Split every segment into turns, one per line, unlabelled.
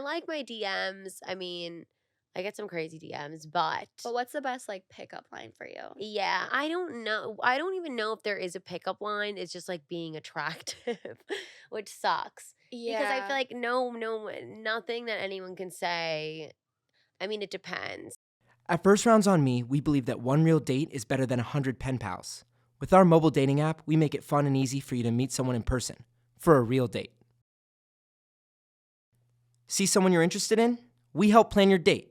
like my DMs. I mean, I get some crazy DMs, but
what's the best like pickup line for you?
yeah, I don't know. I don't even know if there is a pickup line. It's just like being attractive, which sucks because I feel
Yeah.
like nothing that anyone can say. I mean, it depends.
At First Rounds on Me, we believe that one real date is better than 100 pen pals. With our mobile dating app, we make it fun and easy for you to meet someone in person for a real date. See someone you're interested in? We help plan your date.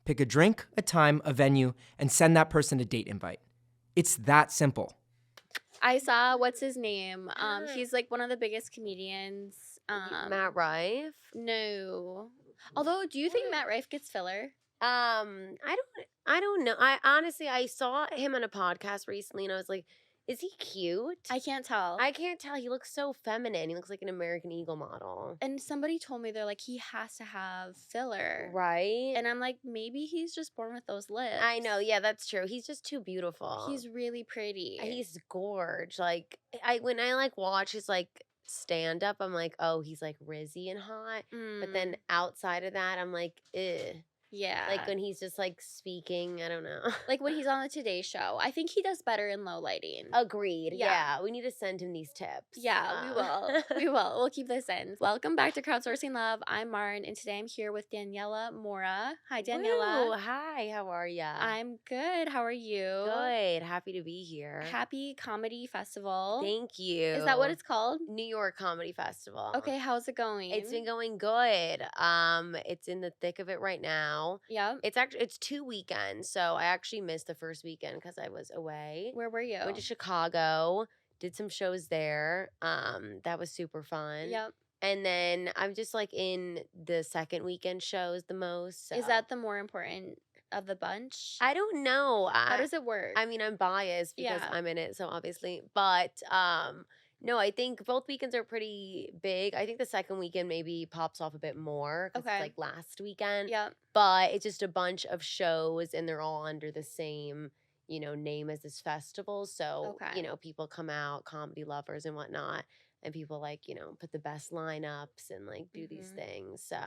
Pick a drink, a time, a venue, and send that person a date invite. It's that simple.
I saw what's his name? He's like one of the biggest comedians.
Matt Rife.
No. Although, do you think Matt Rife gets filler?
I don't know. I honestly, I saw him on a podcast recently, and I was like, is he cute?
I can't tell.
I can't tell. He looks so feminine. He looks like an American Eagle model.
And somebody told me they're like, he has to have filler.
Right?
And I'm like, maybe he's just born with those lips.
I know. Yeah, that's true. He's just too beautiful.
He's really pretty.
He's gorge. Like when I like watch his like stand up, I'm like, oh, he's like rizzy and hot. But then outside of that, I'm like, eh.
Yeah.
Like when he's just like speaking, I don't know.
Like when he's on the Today Show. I think he does better in low lighting.
Agreed. Yeah. We need to send him these tips.
Yeah, we will. We will. We'll keep this in. Welcome back to Crowdsourcing Love. I'm Marin, and today I'm here with Daniela Mora. Hi, Daniela.
Woo. Hi, how are ya?
I'm good. How are you?
Good. Happy to be here.
Happy Comedy Festival.
Thank you.
Is that what it's called?
New York Comedy Festival.
Okay, how's it going?
It's been going good. It's in the thick of it right now.
Yep.
It's 2 weekends, so I actually missed the first weekend because I was away.
Where were you?
Went to Chicago, did some shows there. That was super fun.
Yep.
And then I'm just like in the second weekend shows the most. So.
Is that the more important of the bunch?
I don't know.
How does it work?
I mean, I'm biased because I'm in it, so obviously. But no, I think both weekends are pretty big. I think the second weekend maybe pops off a bit more because it's like last weekend.
Yep.
But it's just a bunch of shows and they're all under the same, name as this festival. So, people come out, comedy lovers and whatnot, and people like, put the best lineups and like do these things. So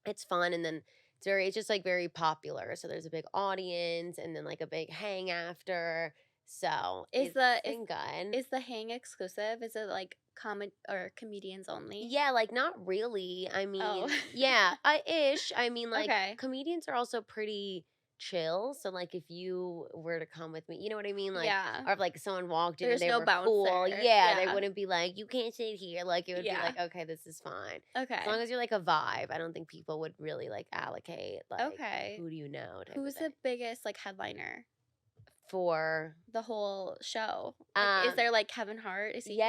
it's fun. And then it's just like very popular. So there's a big audience and then like a big hang after. So
Is
good.
the hang exclusive? Is it like comedians only?
Yeah, like not really. I mean, ish. I mean, like comedians are also pretty chill. So like if you were to come with me, you know what I mean? Like or if like someone walked in
There's
and they
no
were
bouncer.
cool. Yeah, they wouldn't be like, you can't sit here. Like it would be like, okay, this is fine.
Okay.
As long as you're like a vibe, I don't think people would really like allocate like who do you know?
Who's the biggest like headliner?
For
the whole show. Like, is there like Kevin Hart? Is he here?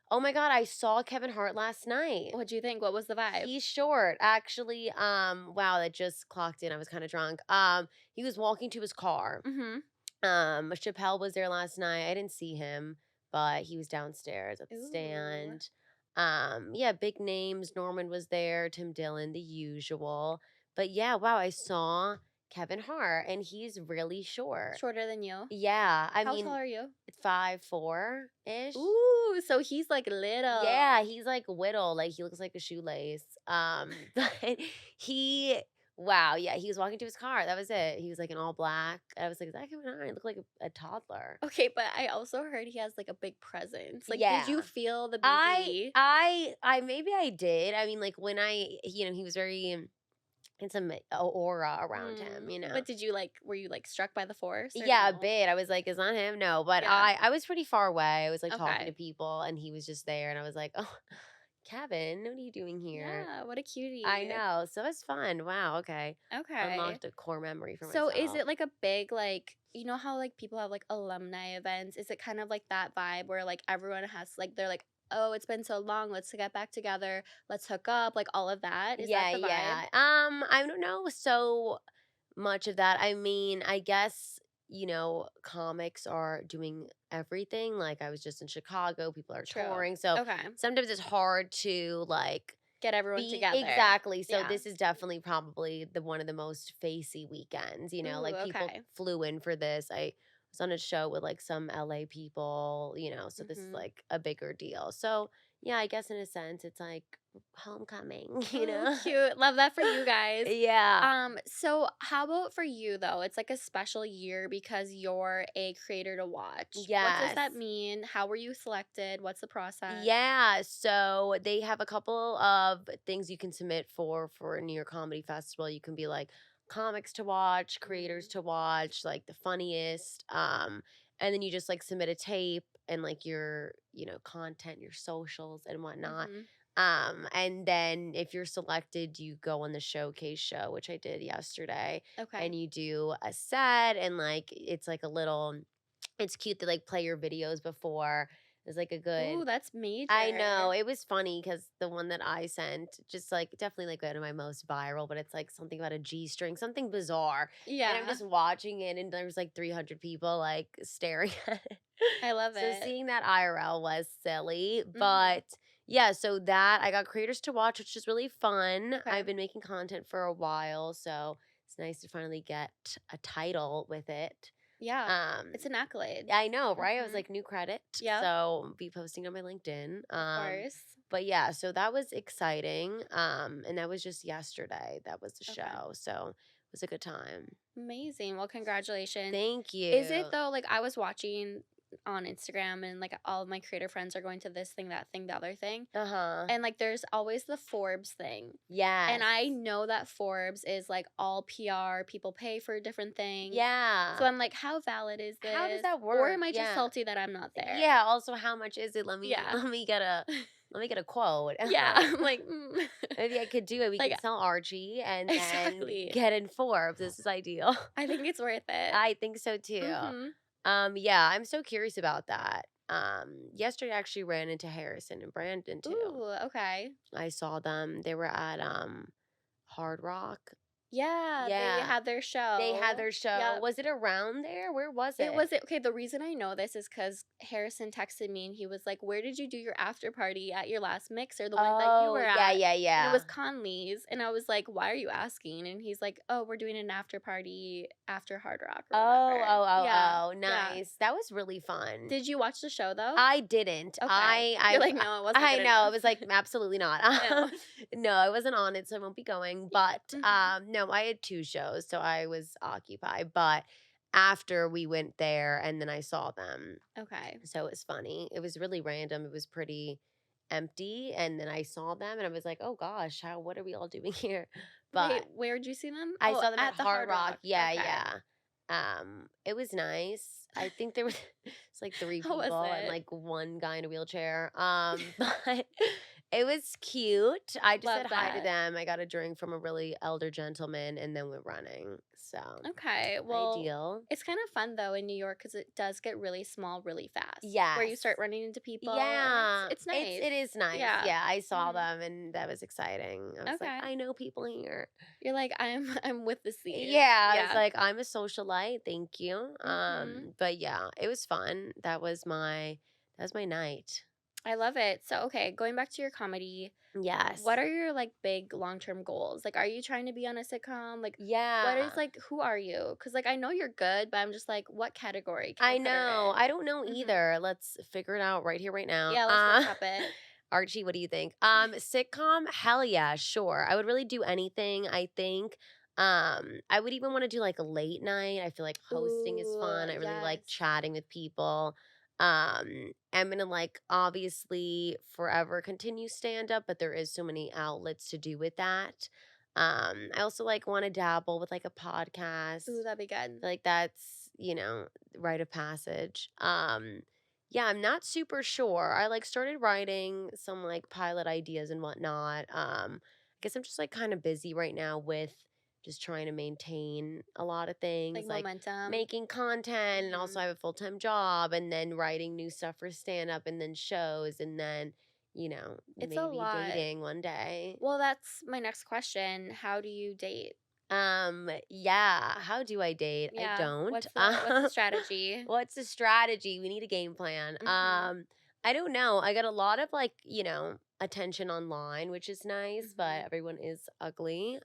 Oh my God, I saw Kevin Hart last night.
What'd you think? What was the vibe?
He's short. Actually, wow, that just clocked in. I was kind of drunk. He was walking to his car. Chappelle was there last night. I didn't see him, but he was downstairs at the stand. Yeah, big names. Norman was there, Tim Dillon, the usual. But yeah, wow, I saw Kevin Hart, and he's really short.
Shorter than you?
Yeah, I mean,
how tall are you?
5'4" ish.
Ooh, so he's like little.
Yeah, he's like whittle, like he looks like a shoelace. But wow, yeah, he was walking to his car. That was it. He was like in all black. I was like, is that Kevin Hart? He looked like a toddler.
Okay, but I also heard he has like a big presence. Like, did you feel the
BD? I maybe I did. I mean, like when he was very. And some aura around him,
But were you like struck by the force?
Yeah, no? A bit. I was like, it's not him, no. But I was pretty far away. I was like talking to people, and he was just there, and I was like, oh, Kevin, what are you doing here?
Yeah, what a cutie.
I know. So it was fun. Wow. Okay. Unlocked a core memory for myself.
So is it like a big like how like people have like alumni events? Is it kind of like that vibe where like everyone has like they're like, oh, it's been so long, let's get back together, let's hook up, like all of that? Is that the vibe?
Yeah. I don't know so much of that. I mean, I guess, comics are doing everything. Like I was just in Chicago, people are touring. So sometimes it's hard to like
get everyone together.
Exactly. So this is definitely probably one of the most facey weekends,
Ooh,
like people flew in for this. I was on a show with like some LA people, so this is like a bigger deal. So yeah, I guess in a sense it's like homecoming,
Oh, cute. Love that for you guys.
Yeah.
So how about for you though? It's like a special year because you're a creator to watch. What does
Yes.
that mean? How were you selected? What's the process?
Yeah, so they have a couple of things you can submit for a New York Comedy Festival. You can be like comics to watch, creators
Mhm.
to watch, like the funniest. And then you just like submit a tape and like your, content, your socials and whatnot.
Mhm.
And then if you're selected, you go on the showcase show, which I did yesterday,
Okay.
and you do a set and like it's like a little it's cute to like play your videos before. It's like a good
Ooh, that's
I know,
major.
it was funny because the one that I sent just, like, definitely, like, one of my most viral, but it's, like, something about a G-string, something bizarre, and I'm
Yeah.
just watching it, and there's, like, 300 people, like, staring at it.
I love
So
it.
seeing that IRL was silly,
Mhm.
but, yeah, so that I got creators to watch, which is really fun.
Okay.
I've been making content for a while, so it's nice to finally get a title with it.
Yeah.
Um
It's an accolade.
I know, right? I was
Mhm.
like, new credit.
Yep.
So be posting on my LinkedIn.
Of course.
But yeah, so that was exciting. And that was just yesterday. That was the
Okay.
show. So it was a good time.
Amazing. Well, congratulations.
Thank
Is it
you.
though, like I was watching on Instagram and like all of my creator friends are going to this thing, that thing, the other thing.
Uh-huh.
And like there's always the Forbes thing. And
Yes.
I know that Forbes is like all PR, people pay for different things.
Yeah.
So I'm like, how valid is
How does
this?
that
Or
work?
am I just
Yeah.
salty that I'm not there?
Yeah. Also, how much is it? Let me
Yeah.
let me get a let me get a quote.
Yeah. I'm like,
Maybe I could do it. We
like
could sell Archie and then
exactly.
get in Forbes. This is ideal.
I think it's worth it.
I think so too.
Mhm.
Yeah, I'm so curious about that. Yesterday I actually ran into Harrison and Brandon too.
Ooh, okay.
I saw them. They were at Hard Rock.
Yeah, they
Yeah.
had their
They had
show.
their show.
Yep.
Was it around there? Where was
It
it?
was okay, the reason I know this is because Harrison texted me and he was like, "Where did you do your after party at your last mixer, the one that you were
Oh, yeah,
at?"
yeah,
And it was
yeah.
Conley's, and I was like, "Why are you asking?" And he's like, "Oh, we're doing an after party after Hard Rock or
Oh,
whatever."
oh,
Yeah,
oh, oh,
yeah.
nice. That was really fun.
Did you watch the show though?
I didn't.
Okay. You're like, "No, it wasn't
I
good
know. It
enough."
was like absolutely not.
No.
No, I wasn't on it, so I won't be going. But
Mhm.
no, I had two shows, so I was occupied. But after we went there, and then I saw them,
Okay.
so it was funny. It was really random. It was pretty empty, and then I saw them, and I was like, oh gosh, how? What are we all doing here?
Wait,
But
where'd you see them?
I
Oh,
saw them at
at the
Hard
Hard
Rock.
Rock.
Yeah,
Okay.
yeah. It was nice. I think there was it's like three
How was
people and
it?
like one guy in a wheelchair. But it was cute. I just
Love
said hi to
that.
them. I got a drink from a really elder gentleman and then went running. So
Okay. Well,
ideal.
it's kind of fun though in New York because it does get really small really fast. Where you
Yes.
start running into people and
Yeah.
it's
It's
nice.
it is nice.
Yeah.
Yeah. I saw
Mhm.
them and that was exciting. I was like,
Okay.
I know people here.
You're like I'm with the scene.
Yeah, I was
Yeah.
like, I'm a socialite, thank you.
Mhm.
But yeah, it was fun. That was my night.
I love it. So okay, going back to your comedy,
Yes.
what are your like big long-term goals? Like are you trying to be on a sitcom? Like what is
Yeah.
like who are you? Cuz like I know you're good, but I'm just like what category can I
I
put her
know.
in?
I don't know
Mhm.
either. Let's figure it out right here, right now.
Yeah, let's workshop it.
Archie, what do you think? Sitcom? Hell yeah, sure. I would really do anything, I think. I would even want to do like a late night. I feel like hosting is
Ooh,
fun. I really like
yes.
chatting with people. I'm gonna like obviously forever continue stand up, but there is so many outlets to do with that. I also like want to dabble with like a podcast.
Ooh, that'd be good.
Feel like that's, rite of passage. Yeah, I'm not super sure. I like started writing some like pilot ideas and whatnot. I guess I'm just like kind of busy right now with just trying to maintain a lot of
Like
things, like
momentum.
making content, and also
Mhm.
I have a full-time job, and then writing new stuff for stand up, and then shows, and then,
It's a
maybe
lot.
dating one day.
Well, that's my next question. How do you date?
Yeah. How do I date? I
Yeah.
don't.
What's the strategy?
What's the strategy? We need a game plan.
Mhm.
I don't know. I got a lot of like, attention online, which is nice, but everyone is ugly.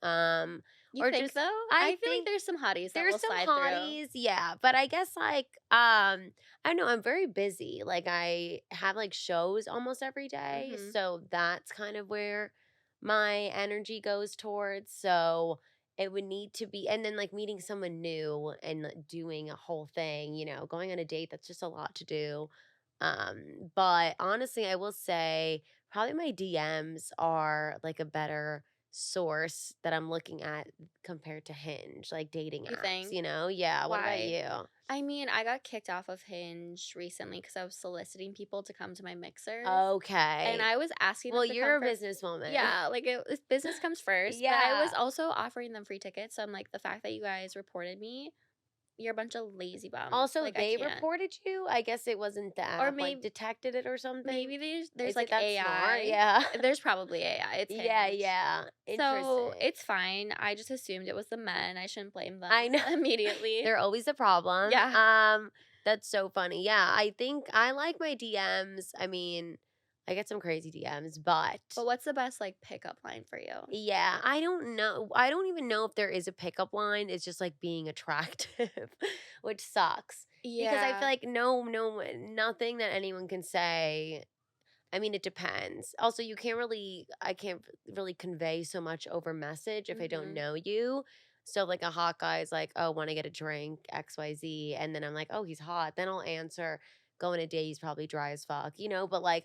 You
Or
think
just
though?
I
I feel like
think
there's some hotties that
there's
will
some
slide through.
hotties, yeah, but I guess like I don't know, I'm very busy. Like I have like shows almost every day,
Mhm.
so that's kind of where my energy goes towards. So it would need to be, and then like meeting someone new and like, doing a whole thing, going on a date, that's just a lot to do. But honestly, I will say probably my DMs are like a better source that I'm looking at compared to Hinge, like dating
You
apps,
think?
Yeah, what about
Why?
you?
I mean, I got kicked off of Hinge recently because I was soliciting people to come to my mixers. And
Okay.
I was asking
Well,
them to come
you're a
for
businesswoman.
yeah, like business comes first, but I was
Yeah.
also offering them free tickets. So I'm like, the fact that you guys reported me, you're a bunch of lazy bums.
Also,
Like I
they
can't.
reported you? I guess it wasn't the
Or
app, like,
maybe
detected it or something?
maybe there's
Is it
like
that smart?
AI.
Yeah.
There's probably AI. It's
Yeah,
Hinge.
yeah.
So
Interesting.
it's fine. I just assumed it was the men. I shouldn't blame them
I know.
immediately.
They're always a problem.
Yeah.
That's so funny. Yeah, I think I like my DMs. I mean, I get some crazy DMs, but
But what's the best like pickup line for you?
yeah, I don't know. I don't even know if there is a pickup line. It's just like being attractive, which sucks because I feel
Yeah.
like no, nothing that anyone can say. I mean, it depends. Also, I can't really convey so much over message if I don't
Mhm.
know you. So, like, a hot guy is like, oh, want to get a drink, XYZ. And then I'm like, oh, he's hot. Then I'll answer, go on a date, he's probably dry as fuck, But, like,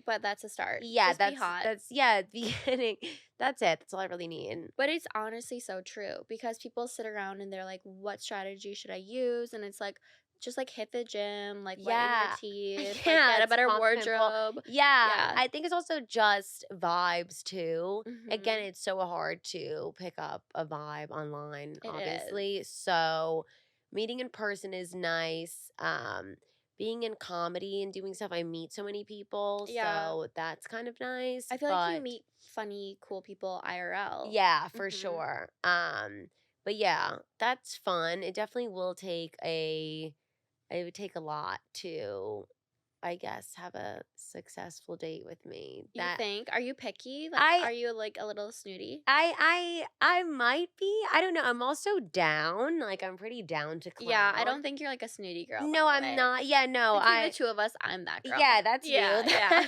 But that's a start.
yeah,
Just be hot.
yeah, the beginning. That's it. That's all I really need.
But it's honestly so true because people sit around and they're like, what strategy should I use? And it's like, just like hit the gym, like whiten your
Yeah.
teeth, like
Yeah,
get a
it's
better
pump pimple.
wardrobe.
Yeah,
Yeah.
I think it's also just vibes too. Again,
Hmm.
it's so hard to pick up a vibe online,
It
obviously.
is.
So, meeting in person is nice. Being in comedy and doing stuff, I meet so many people,
Yeah.
so that's kind of nice.
I feel like you
But
meet funny, cool people IRL.
yeah, for
Hmm.
sure. But yeah, that's fun. It would take a lot to, I guess, have a successful date with me.
You think? Are you picky? Like,
I
are you like a little snooty?
I might be. I don't know. I'm also down. Like I'm pretty down to
Yeah, I
clown.
don't think you're like a snooty girl, by
No,
the
I'm
way.
not. Yeah, no.
Between the two of us, I'm that girl.
Yeah, that's you.
Yeah,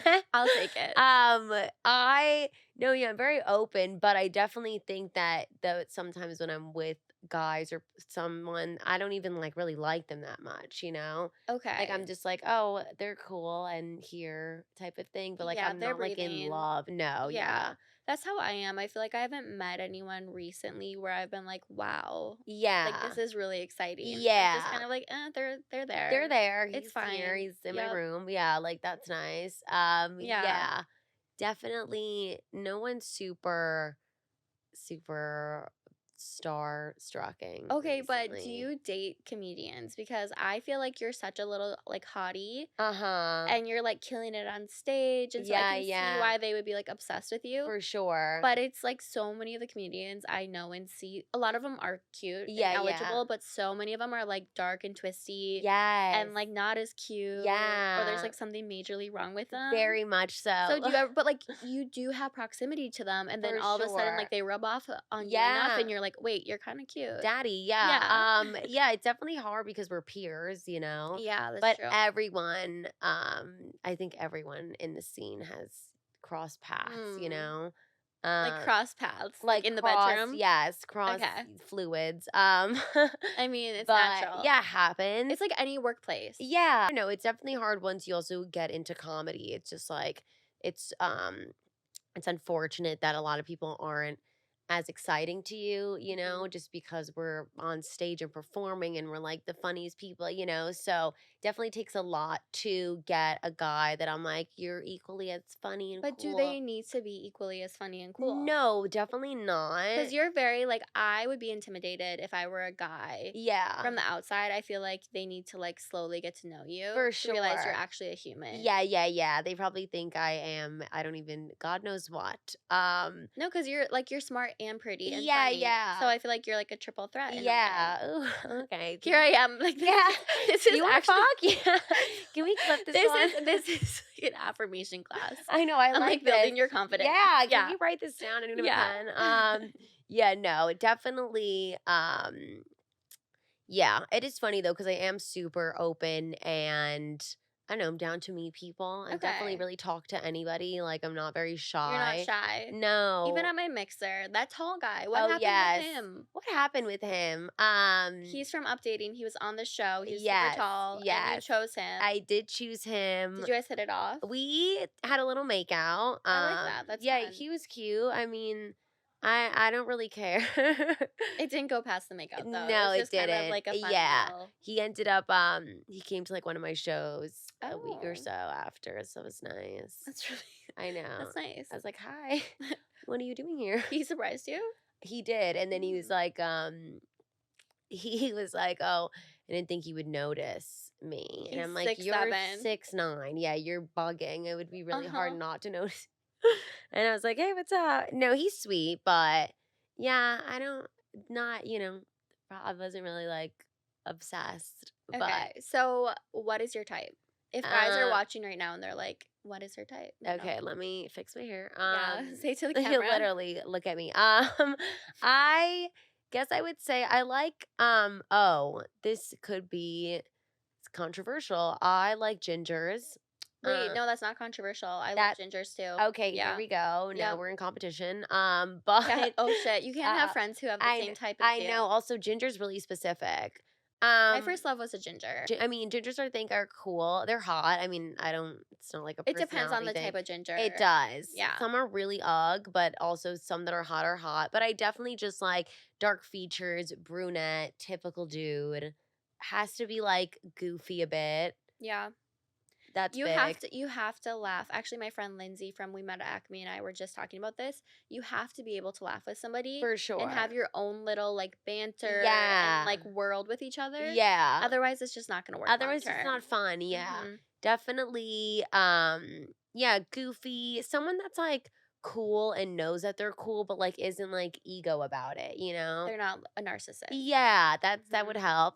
yeah. I'll take it.
I no, yeah, I'm very open, but I definitely think that though sometimes when I'm with guys or someone, I don't even like really like them that much. Like
Okay.
I'm just like, oh, they're cool and here type of thing, but like
Yeah,
I'm
they're
not like in
breathing.
love. No,
Yeah.
yeah.
That's how I am. I feel like I haven't met anyone recently where I've been like, wow, like
Yeah.
this is really exciting. I'm just
Yeah.
kind of like, they're
They're
there.
there.
It's
He's here.
fine.
He's in my
Yep.
room. Yeah, like that's nice.
Yeah.
Yeah. Definitely no one's super star strucking
Okay, but do
recently.
you date comedians? Because I feel like you're such a little like hottie
Uh-huh.
and you're like killing it on stage. And so I
Yeah,
can see
yeah.
why they would be like obsessed with you.
For sure.
But it's like so many of the comedians I know and see, a lot of them are cute and
Yeah, yeah.
eligible, but so many of them are like dark and twisty
Yes.
and like not as cute, or there's
Yeah.
like something majorly wrong with them.
Very much
So
so.
do you ever, but like you do have proximity to them, and then
For
all of a sudden
sure.
like they rub off on you enough,
Yeah.
and you're like, wait, you're kind of cute.
Daddy, yeah.
Yeah.
Yeah, it's definitely hard because we're peers.
Yeah, that's
But
true.
I think everyone in the scene has crossed paths.
Mm. Like
Um
cross paths, like
like
in the
cross,
bedroom.
yes, cross
Okay.
fluids.
I mean, it's
But
natural.
yeah, happens.
It's like any workplace.
Yeah. No, it's definitely hard once you also get into comedy. It's just like it's um it's unfortunate that a lot of people aren't as exciting to you,
Mhm.
just because we're on stage and performing and we're like the funniest people. So definitely takes a lot to get a guy that I'm like, you're equally as funny and
But do
cool.
they need to be equally as funny and cool?
No, definitely not.
Because you're very like, I would be intimidated if I were a guy.
Yeah,
From the outside, I feel like they need to like slowly get to know you
for
to realize you're
sure.
actually a human.
Yeah, yeah, yeah. They probably think I don't even, God knows what.
No, because you're like you're smart and pretty and
Yeah,
funny.
yeah.
So I feel like you're like a triple threat in a way.
Yeah. Ooh, okay.
Here I am. Like
Yeah.
this
Do
is
you want to
actually
fuck? Yeah. Can we clip this one?
this is like an affirmation class.
I know. I
I'm
like
like building
this.
your confidence.
Yeah. Can
Yeah.
you write this down? I don't have a
Yeah.
pen. Yeah. No. Definitely. Yeah. It is funny though because I am super open and I don't know. I'm down to meet people. I definitely
Okay.
really talk to anybody. Like I'm not very
You're not
shy.
shy. Even
No.
at my mixer, that tall guy. What
Oh
happened
yes.
with him?
What happened with him?
He's from Updating. He was on the show. He's super
Yes.
tall. And you
Yes.
chose him.
I did choose him.
Did you guys hit it off?
We had a little makeout.
I like that. That's
yeah,
fun.
he was cute. I mean, I don't really care.
It didn't go past the makeup though.
No,
it was
it
just kind of
didn't.
like a fun
Yeah.
little.
He ended up he came to like one of my shows a week or
Oh.
so after, so it was nice.
That's really
I know.
that's nice.
I was like, "Hi. What are you doing here?"
He surprised you?
He did, and then he was
Mm.
like he was like, "Oh, I didn't think you would notice me." And
He's
I'm like,
6'7".
"You're 6'9". Yeah, you're bugging. It would be really hard
Uh-huh.
not to notice." And I was like, "Hey, what's up?" No, he's sweet, but yeah, I don't not, I wasn't really like obsessed. But
Okay. So what is your type? If guys are
uh
watching right now and they're like, what is her type? You know?
okay, let me fix my hair.
Yeah. Say to the camera.
Literally look at me. I guess I would say I like this could be it's controversial. I like gingers.
Wait,
Uh,
no, that's not controversial. I
that
love gingers too.
okay, here
Yeah.
we go. Now
Yep.
we're in competition.
Yeah.
But
Oh shit. You can't have
uh,
friends who have the
I
same
kn-
type as
I
you.
know. Also, ginger's really specific.
My first love was a ginger.
I mean, gingers I think are cool. They're hot. I mean, I don't. It's not like a.
It depends on
personality
the
thing.
type of ginger.
It does.
Yeah.
Some are really ugh, but also some that are hot are hot. But I definitely just like dark features, brunette, typical dude. Has to be like goofy a bit.
Yeah.
That's
You
big.
have to laugh. Actually, my friend Lindsay from We Met at Acme and I were just talking about this. You have to be able to laugh with somebody
For sure.
and have your own little like banter
Yeah.
and like world with each other.
Yeah.
Otherwise, it's just not going to work.
Otherwise,
long
it's
term.
not fun. Yeah.
Mhm.
Definitely. Yeah, goofy. Someone that's like cool and knows that they're cool, but like isn't like ego about it.
They're not a narcissist.
Yeah, that would
Mhm.
help.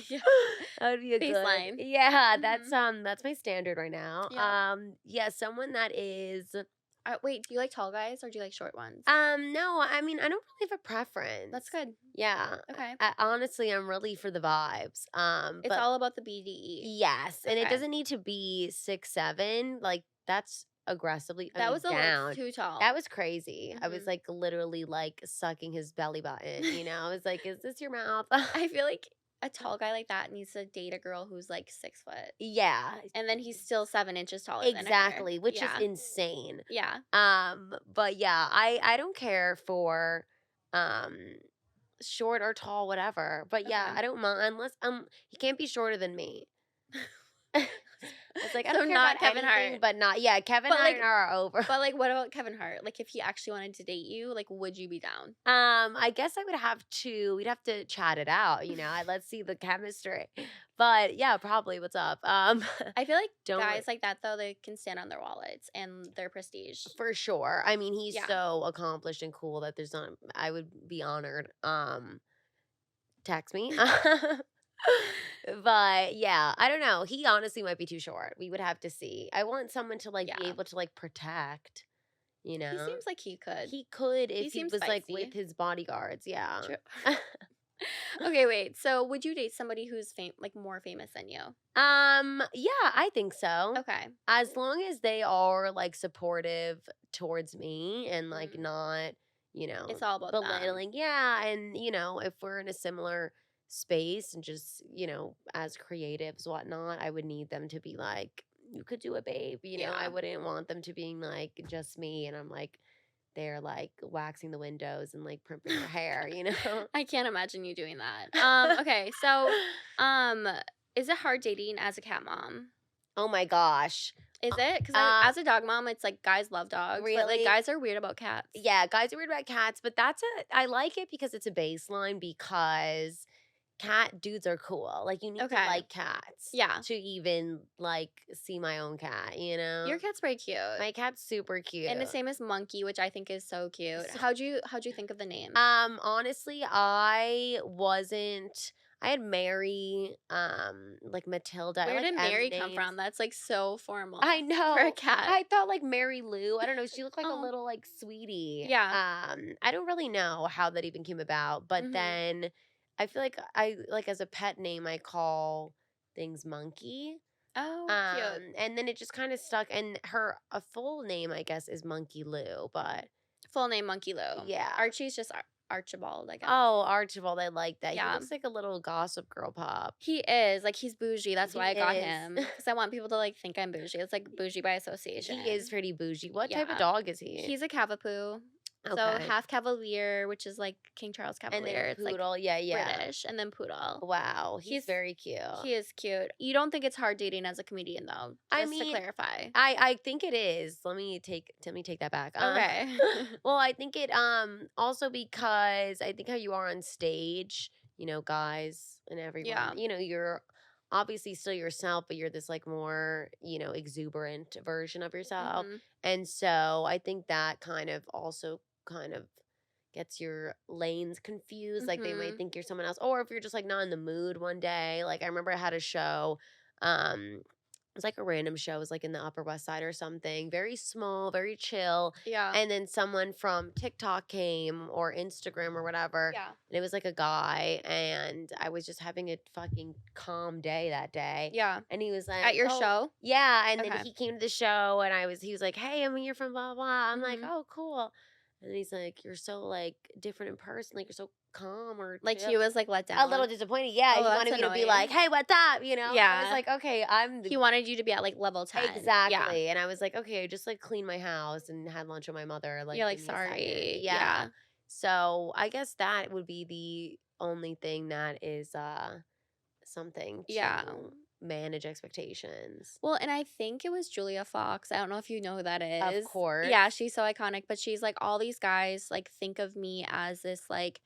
Yeah.
That would be a
Baseline.
good. Yeah,
Mhm.
that's my standard right now.
Yeah.
Yeah, someone that is
Wait, do you like tall guys or do you like short ones?
no, I mean, I don't really have a preference.
That's good.
Yeah.
Okay.
Honestly, I'm really for the vibes.
It's
But
all about the BDE.
yes, and it
Okay.
doesn't need to be 6'7". Like that's aggressively
That was a
down.
little too tall.
That was crazy. I was
Mhm.
like literally like sucking his belly button, I was like, "Is this your mouth?"
I feel like a tall guy like that needs to date a girl who's like 6 foot.
Yeah,
And then he's still 7 inches taller than her.
exactly, which
Yeah.
is insane.
Yeah.
But yeah, I don't care for um short or tall, whatever. But yeah,
Okay.
I don't mind unless he can't be shorter than me. It's like I
So
don't care
not
about
Kevin
anything,
Hart.
but not Kevin
But,
Hart
like-
and I are over.
But like, what about Kevin Hart? Like, if he actually wanted to date you, like, would you be down?
I guess I would have to. We'd have to chat it out. Let's see the chemistry. But yeah, probably. What's up?
I feel like
Don't-
guys like that though, they can stand on their wallets and their prestige.
For sure. I mean, he's
Yeah.
so accomplished and cool that there's not. I would be honored. Text me. But yeah, I don't know. He honestly might be too short. We would have to see. I want someone to like be
Yeah.
able to like protect.
He seems like he could.
He could if he
seems
was like
feisty.
with his bodyguards. Yeah.
True. Okay, wait. So, would you date somebody who's like more famous than you?
Yeah, I think so.
Okay.
As long as they are like supportive towards me and like
Mhm.
not,
It's all about them.
belittling. Yeah, and if we're in a similar space and just, as creatives, whatnot, I would need them to be like, you could do it, babe. I
Yeah.
wouldn't want them to being like just me and I'm like they're like waxing the windows and like primping their hair,
I can't imagine you doing that. Okay, so is it hard dating as a cat mom?
Oh my gosh.
Is it? Because as a dog mom, it's like guys love dogs, but
Really?
like guys are weird about cats.
Yeah, guys are weird about cats, but I like it because it's a baseline because cat dudes are cool. Like, you need to
Okay.
like cats
Yeah.
to even, like, see my own cat, you know?
Your cat's very cute.
My cat's super cute.
And the same as Monkey, which I think is so cute.
So-
How'd you think of the name?
Honestly, I had Mary, like Matilda. I
Where
like
did
M
Mary come
names.
from? That's like so formal.
I know.
For a cat.
I thought like Mary Lou. I don't know. She looked like a
Oh.
little like sweetie.
Yeah.
I don't really know how that even came about, but
Mhm.
then I feel like as a pet name I call things Monkey.
Oh, cute.
And then it just kind of stuck. And a full name I guess is Monkey Lou, but
Full name Monkey Lou.
yeah.
Archie's just Archibald, I guess.
Oh, Archibald, I like that.
Yeah.
He looks like a little Gossip Girl pup.
He is. Like, he's bougie. That's why I got
is.
him. Because I want people to, like, think I'm bougie. It's, like, bougie by association.
He is pretty bougie. What type of
Yeah.
dog is he?
He's a Cavapoo. So,
Okay.
half Cavalier, which is, like, King Charles
And
Cavalier.
then
It's, like,
poodle. Yeah.
British. And then Poodle.
Wow, he's
He's-
very cute.
He is cute. You don't think it's hard dating as a comedian, though?
I
Just
mean,
to clarify.
I think it is. Let me take that back.
Okay.
Well, I think it also because I think how you are on stage, you know, guys and everyone,
Yeah.
you know, you're obviously still yourself, but you're this like more, you know, exuberant version of yourself.
Mhm.
And so I think that kind of also kind of gets your lanes confused. Like they might
Mhm.
think you're someone else. Or if you're just like not in the mood one day. Like I remember I had a show, it was like a random show, it was like in the Upper West Side or something. Very small, very chill.
Yeah.
And then someone from TikTok came or Instagram or whatever.
Yeah.
And it was like a guy. And I was just having a fucking calm day that day.
Yeah.
And he was like,
At your
"Oh,
show?
yeah." And
Okay.
then he came to the show and he was like, "Hey, I'm here from blah, blah." I'm like,
Mhm.
"Oh, cool." And he's like, "You're so like different in person. Like you're so calm or
Like,
chill."
he was, like, let down?
A little disappointed. Yeah.
Oh,
He
that's
wanted me to be
annoying.
like, "Hey, what's up?" You know? And I was
Yeah.
like, "Okay, I'm the
He wanted you to be at, like, level 10. Yeah.
Exactly. And I was like, "Okay, I just like cleaned my house and had lunch with my mother." Like,
You're like,
give me a second."
sorry.
Yeah.
Yeah.
So I guess that would be the only thing that is something to
Yeah.
manage expectations.
Well, and I think it was Julia Fox. I don't know if you know who that is.
Of course.
Yeah, she's so iconic. But she's like, all these guys like think of me as this like,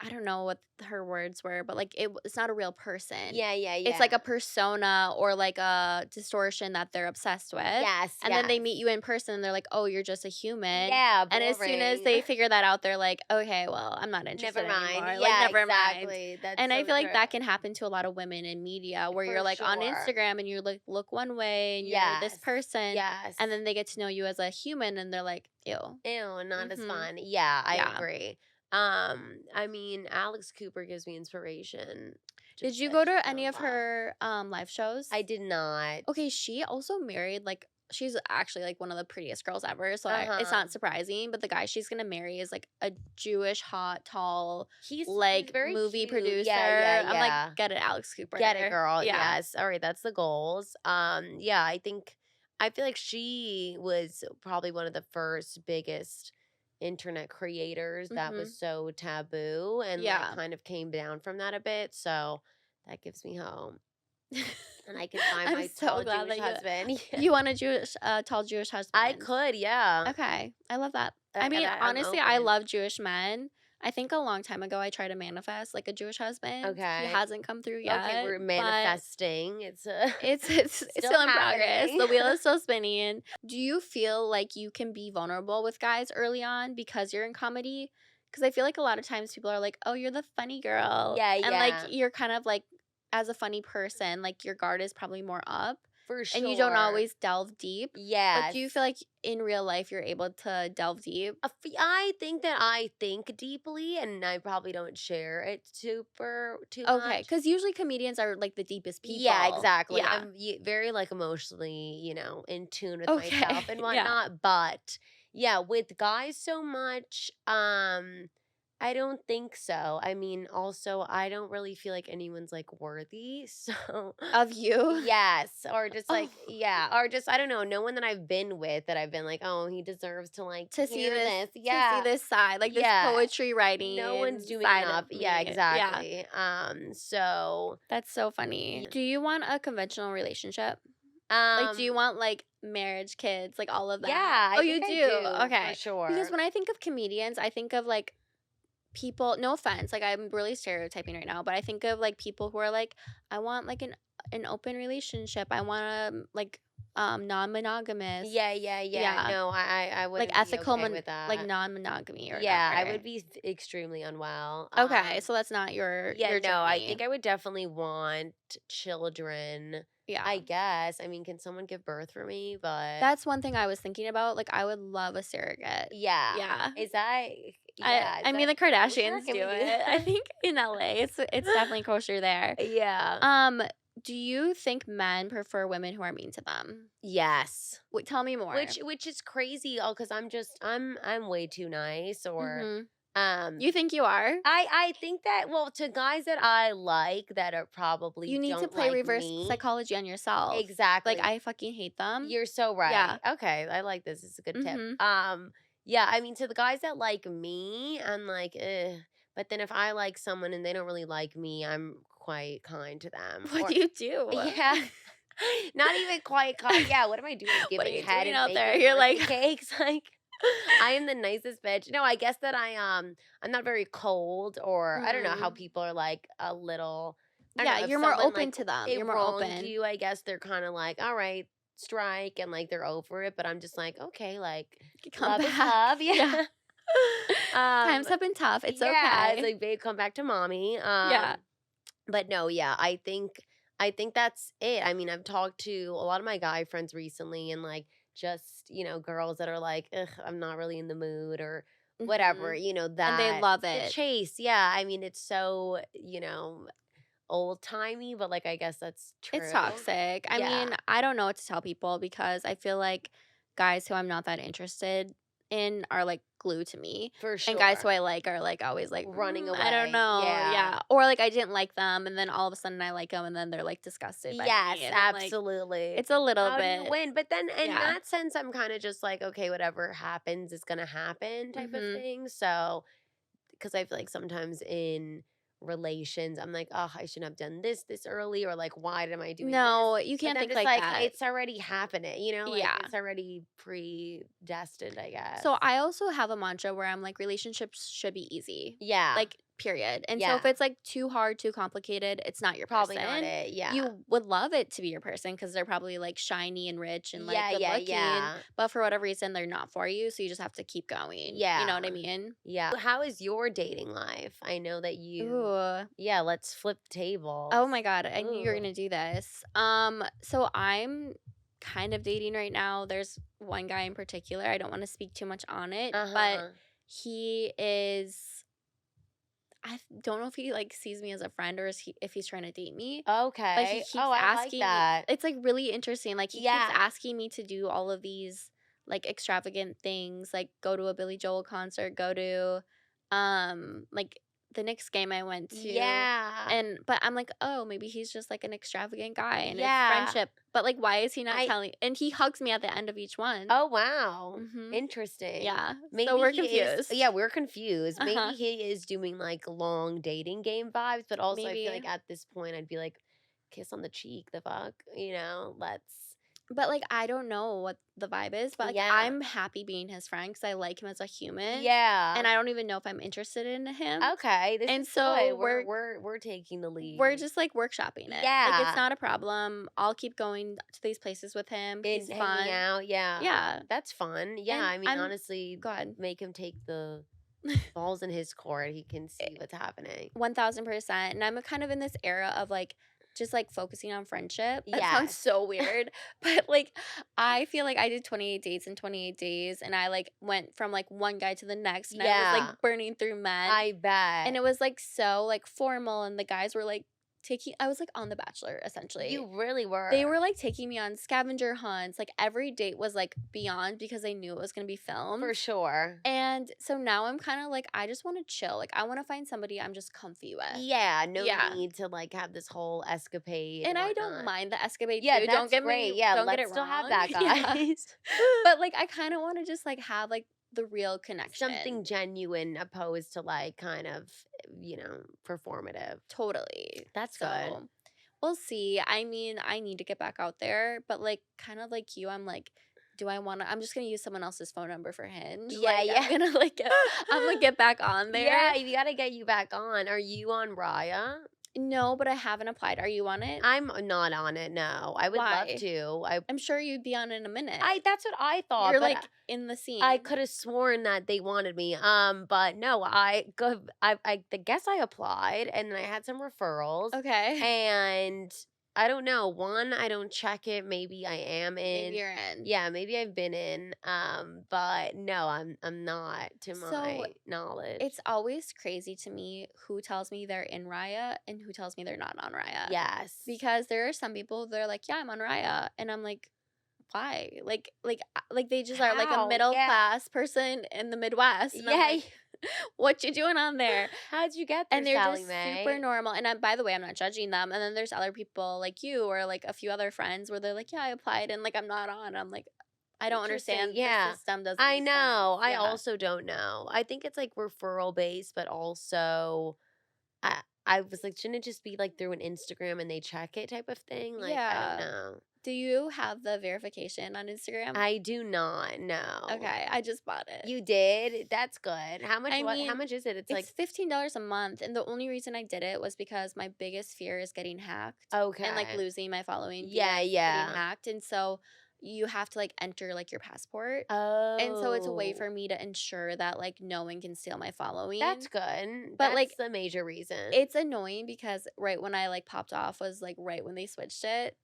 I don't know what her words were, but like it's not a real person.
Yeah.
It's like a persona or like a distortion that they're obsessed with.
Yes.
And then they meet you in person and they're like, oh, you're just a human.
Yeah.
And as soon as
boring.
they figure that out, they're like, okay, well, I'm not interested
never mind.
anymore.
Yeah,
Like, never mind.
exactly. That's
And I
so
feel like
true.
that can happen to a lot of women in media where
For
you're like on
sure.
Instagram and you like look one way and you're this
Yes.
person.
Yes.
And then they get to know you as a human and they're like, ew.
Ew, not as
Mhm.
fun. Yeah, I
Yeah.
agree. I mean, Alex Cooper gives me inspiration.
Did
just
you
that
go
she's
to
so
any of
buff.
her live shows?
I did not.
Okay, she also married like she's actually like one of the prettiest girls ever, so it's
Uh-huh.
not surprising. But the guy she's gonna marry is like a Jewish, hot, tall,
He's
like
very
movie
cute.
producer.
Yeah.
I'm like, get it, Alex Cooper.
Get it, girl.
Yeah.
Yes. All right, that's the goals. Yeah, I feel like she was probably one of the first biggest internet creators that was so taboo and
Yeah.
like kind of came down from that a bit. So that gives me hope. And I can find
I'm
my
so
tall
glad
Jewish
that
husband.
You want a Jewish, tall Jewish husband?
I could, yeah.
Okay, I love that.
Uh,
I mean,
I'm
honestly, I
open.
love Jewish men. I think a long time ago I tried to manifest like a Jewish husband.
Okay.
He hasn't come through yet.
Okay, we're
but
manifesting. It's a
It's still in progress.
happening.
The wheel is still spinning. Do you feel like you can be vulnerable with guys early on because you're in comedy? Because I feel like a lot of times people are like, "Oh, you're the funny girl,"
Yeah,
and
yeah.
like you're kind of like, as a funny person, like your guard is probably more up,
for sure.
and you don't always delve deep.
Yes.
But do you feel like in real life you're able to delve deep?
I think that I think deeply, and I probably don't share it too
Okay,
much.
because usually comedians are like the deepest people.
Yeah, exactly.
Yeah.
I'm very like emotionally, in tune with
Okay,
myself and
yeah.
whatnot. But yeah, with guys so much, I don't think so. I mean, also, I don't really feel like anyone's like worthy. So
Of you?
yes, or just like
Oh.
yeah, or just I don't know, no one that I've been with that I've been like, oh, he deserves to like
To see
hear
this,
Yeah,
to see this side, like
Yeah.
this poetry writing.
no one's doing
side
enough.
of
Yeah,
me.
exactly. So
That's so funny. Do you want a conventional relationship?
um,
Like, do you want like marriage, kids, like all of that?
yeah, I
Oh, you
think I
do?
do,
Okay.
for sure.
Because when I think of comedians, I think of like people, no offense, like I'm really stereotyping right now, but I think of like people who are like, I want like an open relationship. I want to like non-monogamous.
Yeah.
Yeah.
No, I
Like
wouldn't be
ethical
okay with
like
that.
non-monogamy or
Yeah, I
whatever.
would be extremely unwell.
Okay, so that's not
Yeah,
your
no, I
journey.
think I would definitely want children.
Yeah.
I guess. I mean, can someone give birth for me? But
That's one thing I was thinking about. Like I would love a surrogate.
yeah,
Yeah.
is that
I
yeah? Is
I mean
that
the
kosher?
Kardashians
Can
do
we do
it. I
that?
think in LA it's definitely kosher there.
Yeah.
Um, do you think men prefer women who are mean to them?
Yes.
Wait, tell me more.
Which is crazy, all because I'm way too nice, or
Mhm.
um
You think you are?
I think that, well, to guys that I like that are
You
probably
need to
don't
play
like
reverse
me.
psychology on yourself. Like
Exactly.
I fucking hate them.
You're so right.
Yeah.
Okay, I like this. It's a good tip.
Mhm.
Yeah, I mean, to the guys that like me, I'm like, eh. But then if I like someone and they don't really like me, I'm quite kind to them.
What
Or
do you do?
yeah. Not even quite kind. Yeah, what am I doing?
What are
Giving
you
head
doing
and
out there?
making
You're like
birthday cakes? Like, I am the nicest bitch. No, I guess that I'm not very cold, or I don't know how
Mm.
people are like a little, I don't
Yeah,
know, if
you're more
someone
open
like
to them.
it
You're more
wronged
open.
you, I guess they're kind of like, all right, strike, and like they're over it, but I'm just like, okay, like
Come
love is
back.
love.
Yeah.
Yeah. um
Times have been tough. It's
yeah, it's
okay.
like, babe, come back to mommy.
Yeah.
But no, yeah, I think that's it. I mean, I've talked to a lot of my guy friends recently, and like just, girls that are like, ugh, I'm not really in the mood, or whatever,
Mhm. And they
that
love
the
it.
chase. Yeah. I mean, it's so, old timey, but like I guess that's
It's
true.
toxic. I
Yeah,
mean, I don't know what to tell people because I feel like guys who I'm not that interested in are like glued to me.
for
And guys who
sure.
I like are like always like,
Running
I don't
away.
know.
Yeah.
Yeah. Or like I didn't like them and then all of a sudden I like them and then they're like disgusted by
Yes,
me. And I'm like,
absolutely.
it's a little
How do you
bit,
win? But then in
yeah.
that sense, I'm kind of just like, okay, whatever happens is gonna happen type of
Hmm.
thing. So, because I feel like sometimes in relations, I'm like, oh, I shouldn't have done this early, or like, why am I doing this?
No, you
But
can't
then I'm
think
just
like
like,
that.
it's already happening, like
Yeah.
it's already predestined, I guess.
So I also have a mantra where I'm like, relationships should be easy.
Yeah,
Like, period. And so if
yeah,
it's like too hard, too complicated, it's not your
probably not
person.
it. Yeah,
You would love it to be your person because they're probably like shiny and rich and like
yeah,
good
yeah,
looking,
yeah,
but for whatever reason, they're not for you. So you just have to keep going. You know what I
yeah,
mean?
yeah. How is your dating life? I know that you.
Ooh.
Yeah, let's flip tables.
Oh my God. I knew you were
Ooh.
going to do this. So I'm kind of dating right now. There's one guy in particular. I don't want to speak too much on it,
Uh
but
huh.
he is don't know if he like sees me as a friend or if he's trying to date me, but he
Okay.
keeps
Oh, I like
asking me.
that.
It's like really interesting. Like he keeps
Yeah.
asking me to do all of these like extravagant things, like go to a Billy Joel concert, go to like the Knicks game I went to.
Yeah.
And but I'm like, oh, maybe he's just like an extravagant guy and it's
Yeah.
friendship. But like why is he not
I
telling? And he hugs me at the end of each one.
Oh, wow.
Mhm.
Interesting.
Yeah. So
Maybe
we're
he is, yeah,
confused.
we're confused. Maybe
Uh-huh.
he is doing like long dating game vibes, but also I feel
Maybe.
like at this point I'd be like, kiss on the cheek, the fuck, let's
But, like, I don't know what the vibe is, but, like,
yeah.
I'm happy being his friend because I like him as a human, and
Yeah.
I don't even know if I'm interested in him,
Okay, this
and
is good.
so
We're taking the
we're
lead.
just, like, workshopping it. Like, it's
Yeah.
not a problem. I'll keep going to these places with him.
And
He's
hanging
fun.
out, yeah.
Yeah,
That's fun. Yeah,
and
I mean,
I'm
honestly,
God.
make him take the balls in his court. He can see what's happening.
1000%, and I'm kind of in this era of, like, just, like, focusing on friendship. That sounds
Yes.
so weird, but, like, I feel like I did 28 dates in 28 days, and I, like, went from, like, one guy to the next, and I was,
Yeah.
like, burning through men,
I
and
bet.
it was, like, so, like, formal, and the guys were, like, taking I was, like, on The Bachelor,
You
essentially.
really
They
were.
were, like, taking me on scavenger hunts, like, every date was, like, beyond because they knew it was gonna be
For
filmed,
sure.
and so now I'm kinda, like, I just wanna chill, like, I wanna find somebody I'm just comfy with.
Yeah, no
Yeah.
need to like have this whole escapade
And
and
I don't
whatnot.
mind the escapade
Yeah,
too,
that's great. Yeah,
don't get it
let's still have
wrong.
that,
Yeah.
guys.
But, like, I kinda wanna just, like, have, like, the real
Something
connection.
genuine opposed to like kind of, performative.
Totally.
That's good.
So, we'll see. I mean, I need to get back out there, but, like, kind of like you, I'm like, do I want to? I'm just gonna use someone else's phone number for Hinge.
Yeah,
Like,
yeah.
I'm gonna get back on there.
Yeah, you gotta get you back on. Are you on Raya?
No, but I haven't applied. Are you on it?
I'm not on it, no. I would love
Why?
to.
I'm sure you'd be on in a minute.
That's what I thought,
You're
but
like in the scene.
I could have sworn that they wanted me. But no, I guess I applied and I had some referrals.
Okay.
And I don't know. One, I don't check it. Maybe I am in.
Maybe you're in.
Yeah, maybe I've been in. But no, I'm not to my knowledge.
It's always crazy to me who tells me they're in Raya and who tells me they're not on Raya.
Yes.
Because there are some people they're like, yeah, I'm on Raya, and I'm like, why? Like they just are like a
How?
middle
Yeah.
class person in the Midwest. And I'm
Yeah.
like, what you doing on there?
How'd you get there,
And they're
Sally
just
Mae?
super normal. And by the way, I'm not judging them. And then there's other people like you or like a few other friends where they're like, yeah, I applied and like I'm not on. I'm like, I don't understand.
Yeah.
The system doesn't.
I
make
know.
sense.
I
Yeah.
also don't know. I think it's like referral based, but also I was like, shouldn't it just be like through an Instagram and they check it type of thing? Like, I
Yeah.
don't know.
Do you have the verification on Instagram?
I do not know.
Okay, I just bought it.
You did? That's good. How much?
I
How
mean,
much is it? It's like
It's $15 a month, and the only reason I did it was because my biggest fear is getting hacked
okay.
and like losing my following.
Yeah,
Getting
yeah.
hacked, and so you have to like enter like your passport,
Oh.
and so it's a way for me to ensure that like no one can steal my following.
That's good.
But, like,
That's the major reason.
It's annoying because right when I like popped off was like right when they switched it.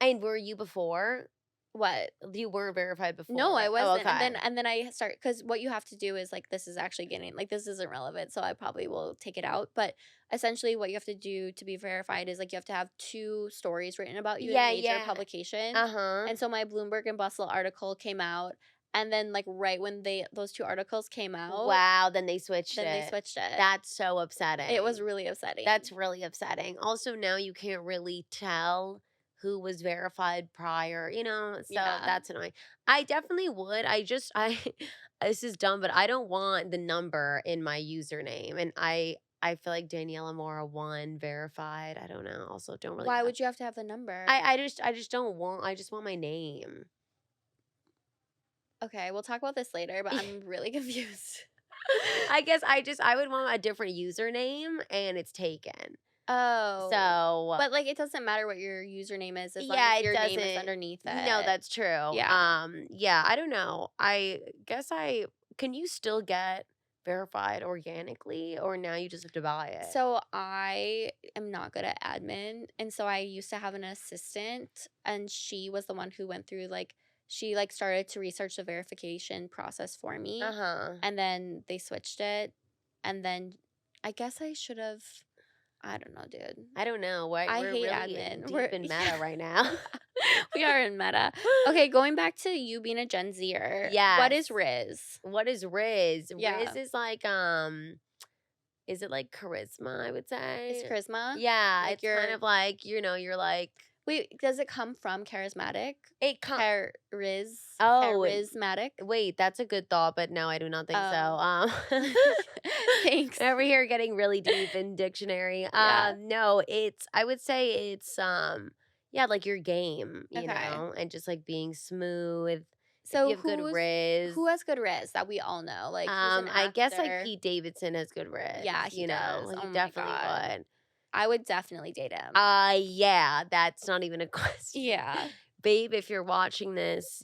And were you before?
What?
You weren't verified before.
No, I
Oh,
wasn't.
okay.
And then I start because what you have to do is like this is actually getting like this isn't relevant, so I probably will take it out. But essentially, what you have to do to be verified is like you have to have 2 stories written about you
Yeah,
in major
yeah.
publications.
Uh-huh.
And so my Bloomberg and Bustle article came out, and then like right when those 2 articles came out,
Wow, then they switched it.
then they switched it.
That's so upsetting.
It was really upsetting.
That's really upsetting. Also, now you can't really tell who was verified prior, so
Yeah.
that's annoying. I definitely would. This is dumb, but I don't want the number in my username. And I feel like Daniela Mora 1 verified. I don't know. Also, don't really.
Why would you have to have the number?
I just don't want. I just want my name.
Okay, we'll talk about this later, but I'm really confused.
I guess I would want a different username, and it's taken.
Oh.
So,
But like it doesn't matter what your username is as long
yeah,
as
it
your name is
doesn't.
underneath it.
No, that's true.
Yeah.
Yeah, I don't know. I guess can you still get verified organically, or now you just have to buy it?
So I am not good at admin, and so I used to have an assistant, and she was the one who went through like she like started to research the verification process for me,
Uh-huh.
and then they switched it, and then I guess I should have. I don't know, dude.
I don't know. We're
I
really
hate admin.
deep
We're-
in meta right now.
We are in meta. Okay, going back to you being a Gen Zer.
Yes.
What is Riz?
What is Riz?
Yeah.
Riz is like is it like charisma, I would say?
It's charisma?
Yeah,
Like
it's
you're-
kind of like, you're like
Wait, does it come from charismatic?
it
Charismatic?
Wait, that's a good thought, but no, I do not think
Oh.
so.
Thanks.
Over here getting really deep in dictionary.
Yeah.
No, I would say it's yeah, like your game,
Okay.
and just like being smooth.
So
you have good riz.
who has good riz that we all know? Like who's an
I guess like
actor?
Pete Davidson has good riz.
Yeah, he does.
He
Oh my
definitely
God.
would.
I would definitely date him.
Yeah, that's not even a question.
Yeah.
Babe, if you're watching this,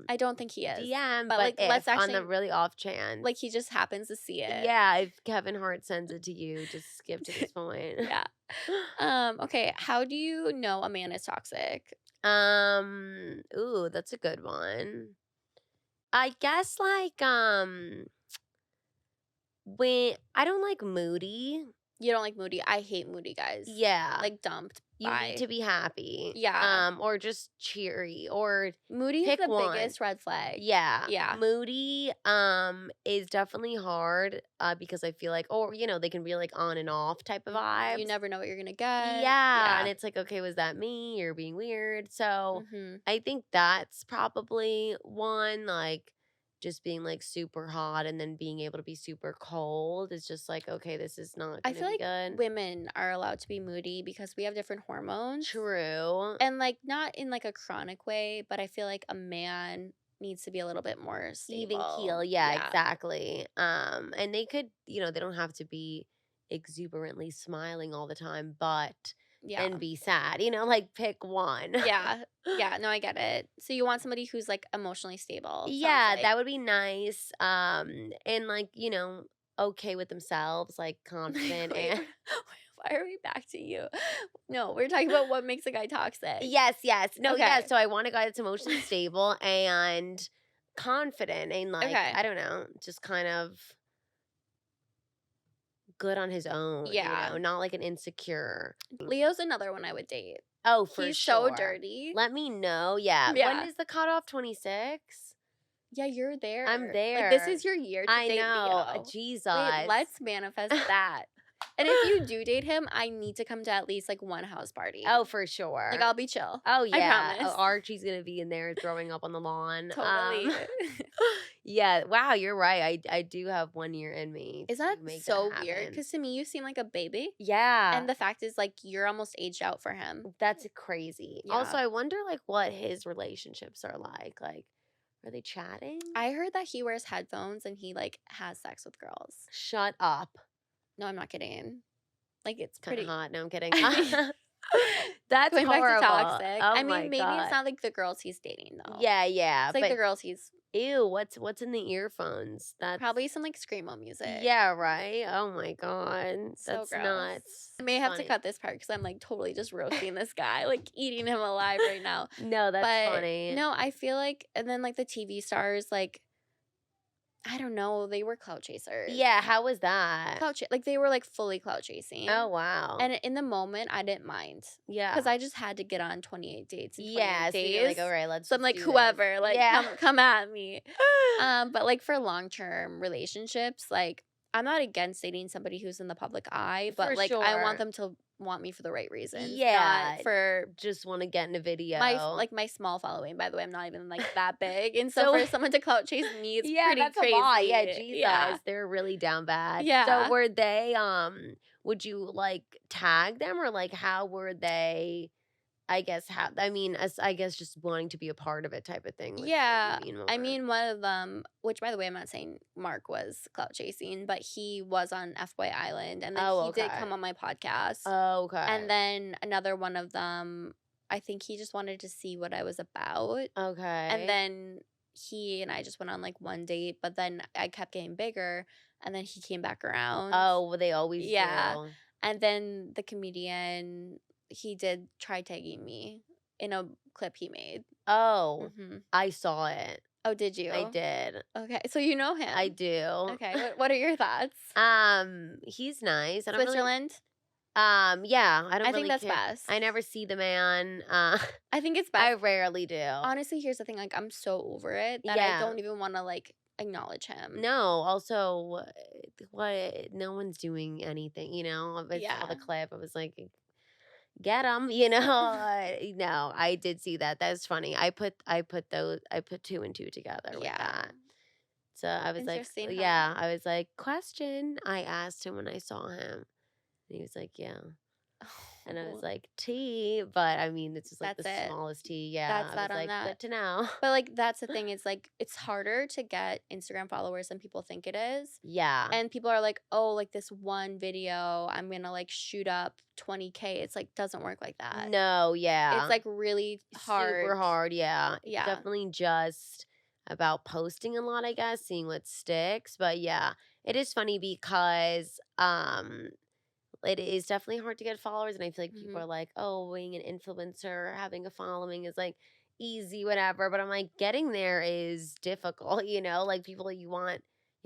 I don't think he is.
DM,
But,
but
like, let's
on the
actually-
really off chance.
Like he just happens to see it.
yeah, if Kevin Hart sends it to you, just skip to this point.
Yeah. Okay, how do you know a man is toxic?
Ooh, that's a good one. I guess like when I don't like moody.
You don't like moody. I hate moody guys.
Yeah.
Like dumped.
you
by.
need to be happy.
Yeah.
Or just cheery or
Moody is
pick
the
one.
biggest red flag.
yeah.
Yeah.
Moody is definitely hard because I feel like they can be like on and off type of vibes.
You never know what you're gonna get.
Yeah, and it's like, okay, was that me? You're being weird. So
Mhm.
I think that's probably one. Like, just being like super hot and then being able to be super cold is just like, okay, this is not
I
gonna
feel
be
like
good.
women are allowed to be moody because we have different hormones.
True.
And like not in like a chronic way, but I feel like a man needs to be a little bit more
Even
stable.
keel, yeah,
Yeah.
exactly. And they could, they don't have to be exuberantly smiling all the time, but
Yeah.
then be sad, like pick one.
Yeah. Yeah. No, I get it. So you want somebody who's like emotionally stable. Sounds
Yeah,
like.
that would be nice. And like, okay with themselves, like confident
Wait,
and
why are we back to you? No, we're talking about what makes a guy toxic.
yes, yes. No, yeah.
Okay.
So I want a guy that's emotionally stable and confident and like,
Okay.
I don't know, just kind of good on his own,
Yeah.
not like an insecure.
Leo's another one I would date.
Oh, for
He's
sure.
so dirty.
Let me know. Yeah. When
Yeah.
is the cutoff? 26?
Yeah, you're there.
I'm
Like this
there.
is your year to
I
date
know.
Leo.
Jesus.
Wait, let's manifest that. And if you do date him, I need to come to at least like one house party.
Oh, for sure.
Like I'll be chill.
Oh yeah.
I promise.
Archie's gonna be in there throwing up on the lawn.
Totally.
Yeah. Wow, you're right. I do have 1 year in me.
Is
to
that
make
so
that
weird?
happen.
Because to me, you seem like a baby.
Yeah.
And the fact is, like, you're almost aged out for him.
That's crazy.
Yeah.
Also, I wonder like what his relationships are like. Like, are they chatting?
I heard that he wears headphones and he like has sex with girls.
Shut up.
No, I'm not kidding. Like it's
Kind
pretty
of hot. No, I'm kidding.
I mean,
That's
going
horrible.
back to toxic.
Oh
I
my
mean, maybe
God.
it's not like the girls he's dating though.
Yeah, yeah.
It's like
but
the girls he's
ew, what's in the earphones? That's
probably some like screamo music.
yeah, right. Oh my God,
So
that's
gross.
nuts.
I may have to
Funny.
cut this part because I'm like totally just roasting this guy, like eating him alive right now.
No, that's
But
funny.
no, I feel like, and then like the TV stars, like I don't know, they were clout chasers.
Yeah, how was that?
Like they were like fully clout chasing.
Oh wow.
And in the moment, I didn't mind
yeah,
because I just had to get on 28 dates in 28
yeah. So
days.
you're like, all right, let's.
So I'm
just
like,
do
whoever,
this.
like,
yeah.
come at me. But like for long term relationships, like I'm not against dating somebody who's in the public eye, but
For
like I
sure.
want them to want me for the right reasons.
Yeah,
not for
just want to get in a video.
my small following. By the way, I'm not even like that big, and so,
So-
for someone to clout chase me, it's
yeah,
pretty
that's
crazy.
a lot. Yeah, Jesus,
Yeah.
they're really down bad.
Yeah.
So were they? Would you like tag them or like how were they? I guess how. I mean, I guess just wanting to be a part of it type of thing. was what you
Yeah,
mean
I
more.
mean, one of them, which by the way, I'm not saying Mark was clout chasing, but he was on FY Island, and then
Oh,
he did
okay.
come on my podcast.
Oh, okay.
And then another one of them, I think he just wanted to see what I was about.
okay.
And then he and I just went on like one date, but then I kept getting bigger, and then he came back around.
oh, well, they always
Yeah.
do.
And then the comedian, he did try tagging me in a clip he made.
Oh,
hmm
I saw it.
Oh, did you?
I did.
Okay, so you know him.
I do.
Okay, what are your thoughts?
He's nice. I don't
Switzerland?
really. Yeah, I don't
I
really
think that's
care.
best.
I never see the man.
I think it's
I
best.
rarely do.
Honestly, here's the thing. Like, I'm so over it that
Yeah.
I don't even want to, like, acknowledge him.
No, also, what? No one's doing anything. I saw the
Yeah.
clip. I was like, get him. No, I did see that. That's funny. I put two and two together with
Yeah.
that. So I was like,
Interesting, huh?
yeah. I was like, question. I asked him when I saw him, and he was like, yeah. And I was like, tea, but I mean, it's just like
That's
the
it.
smallest tea. Yeah,
That's
I
that
was
on
like,
that.
good to know.
But, like, that's the thing. It's, like, it's harder to get Instagram followers than people think it is.
Yeah,
And people are like, oh, like, this one video, I'm going to, like, shoot up 20K. It's, like, doesn't work like that.
no, yeah,
It's, like, really hard.
super hard. Yeah,
Yeah.
definitely just about posting a lot, I guess, seeing what sticks. But yeah, it is funny because it is definitely hard to get followers, and I feel like people
Mhm.
are like, oh, being an influencer, having a following is like easy, whatever. But I'm like, getting there is difficult. Like people that you